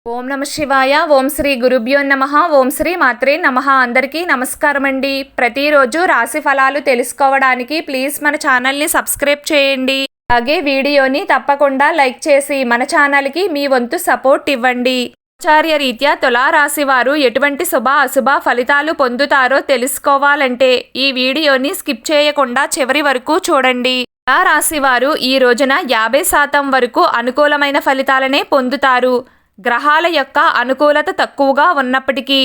ఓం నమ శివాయ. ఓం శ్రీ గురుభ్యో నమః. ఓం శ్రీ మాత్రే నమః. అందరికీ నమస్కారం అండి. ప్రతిరోజు రాశి ఫలాలు తెలుసుకోవడానికి ప్లీజ్ మన ఛానల్ని సబ్స్క్రైబ్ చేయండి. అలాగే వీడియోని తప్పకుండా లైక్ చేసి మన ఛానల్కి మీ వంతు సపోర్ట్ ఇవ్వండి. ఆచార్య రీత్యా తులారాశి వారు ఎటువంటి శుభ అశుభ ఫలితాలు పొందుతారో తెలుసుకోవాలంటే ఈ వీడియోని స్కిప్ చేయకుండా చివరి వరకు చూడండి. తులారాశి వారు ఈ రోజున 50% వరకు అనుకూలమైన ఫలితాలనే పొందుతారు. గ్రహాల యొక్క అనుకూలత తక్కువగా ఉన్నప్పటికీ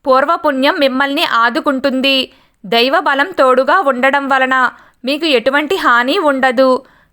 పూర్వపుణ్యం మిమ్మల్ని ఆదుకుంటుంది. దైవ బలం తోడుగా ఉండడం వలన మీకు ఎటువంటి హాని ఉండదు.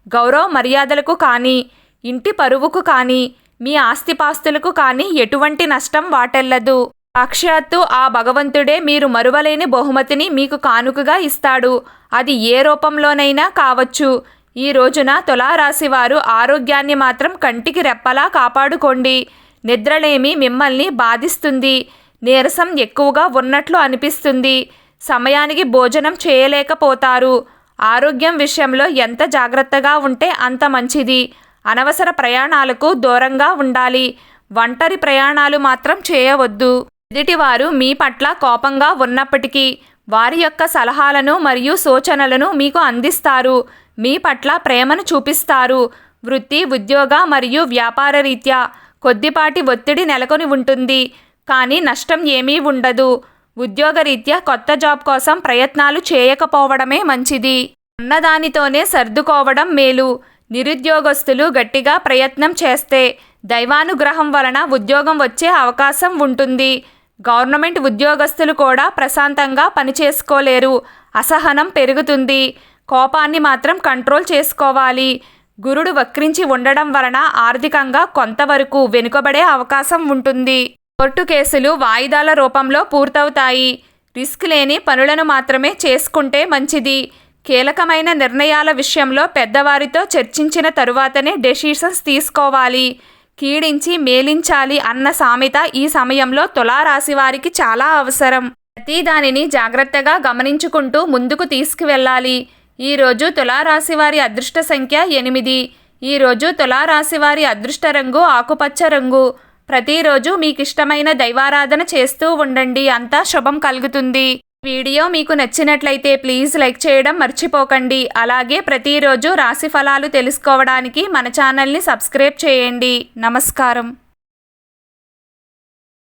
గౌరవ మర్యాదలకు కానీ ఇంటి పరువుకు కానీ మీ ఆస్తిపాస్తులకు కానీ ఎటువంటి నష్టం వాటెల్లదు. సాక్షాత్తు ఆ భగవంతుడే మీరు మరువలేని బహుమతిని మీకు కానుకగా ఇస్తాడు. అది ఏ రూపంలోనైనా కావచ్చు. ఈ రోజున తులారాశి వారు ఆరోగ్యాన్ని మాత్రం కంటికి రెప్పలా కాపాడుకోండి. నిద్రలేమి మిమ్మల్ని బాధిస్తుంది. నీరసం ఎక్కువగా ఉన్నట్లు అనిపిస్తుంది. సమయానికి భోజనం చేయలేకపోతారు. ఆరోగ్యం విషయంలో ఎంత జాగ్రత్తగా ఉంటే అంత మంచిది. అనవసర ప్రయాణాలకు దూరంగా ఉండాలి. ఒంటరి ప్రయాణాలు మాత్రం చేయవద్దు. ఎదుటివారు మీ పట్ల కోపంగా ఉన్నప్పటికీ వారి యొక్క సలహాలను మరియు సూచనలను మీకు అందిస్తారు. మీ పట్ల ప్రేమను చూపిస్తారు. వృత్తి, ఉద్యోగ మరియు వ్యాపార రీత్యా కొద్దిపాటి ఒత్తిడి నెలకొని ఉంటుంది. కానీ నష్టం ఏమీ ఉండదు. ఉద్యోగరీత్యా కొత్త జాబ్ కోసం ప్రయత్నాలు చేయకపోవడమే మంచిది. ఉన్నదానితోనే సర్దుకోవడం మేలు. నిరుద్యోగస్తులు గట్టిగా ప్రయత్నం చేస్తే దైవానుగ్రహం వలన ఉద్యోగం వచ్చే అవకాశం ఉంటుంది. గవర్నమెంట్ ఉద్యోగస్తులు కూడా ప్రశాంతంగా పనిచేసుకోలేరు. అసహనం పెరుగుతుంది. కోపాన్ని మాత్రం కంట్రోల్ చేసుకోవాలి. గురుడు వక్రించి ఉండడం వలన ఆర్థికంగా కొంతవరకు వెనుకబడే అవకాశం ఉంటుంది. కోర్టు కేసులు వాయిదాల రూపంలో పూర్తవుతాయి. రిస్క్ లేని పనులను మాత్రమే చేసుకుంటే మంచిది. కీలకమైన నిర్ణయాల విషయంలో పెద్దవారితో చర్చించిన తరువాతనే డెసిషన్స్ తీసుకోవాలి. కీడించి మేలించాలి అన్న సామెత ఈ సమయంలో తులారాశి వారికి చాలా అవసరం. ప్రతి దానిని జాగ్రత్తగా గమనించుకుంటూ ముందుకు తీసుకువెళ్ళాలి. ఈరోజు తులారాశి వారి అదృష్ట సంఖ్య 8. ఈరోజు తులారాశి వారి అదృష్ట రంగు ఆకుపచ్చ రంగు. ప్రతిరోజు మీకు ఇష్టమైన దైవారాధన చేస్తూ ఉండండి. అంతా శుభం కలుగుతుంది. వీడియో మీకు నచ్చినట్లయితే ప్లీజ్ లైక్ చేయడం మర్చిపోకండి. అలాగే ప్రతిరోజు రాశి ఫలాలు తెలుసుకోవడానికి మన ఛానల్ని సబ్స్క్రైబ్ చేయండి. నమస్కారం.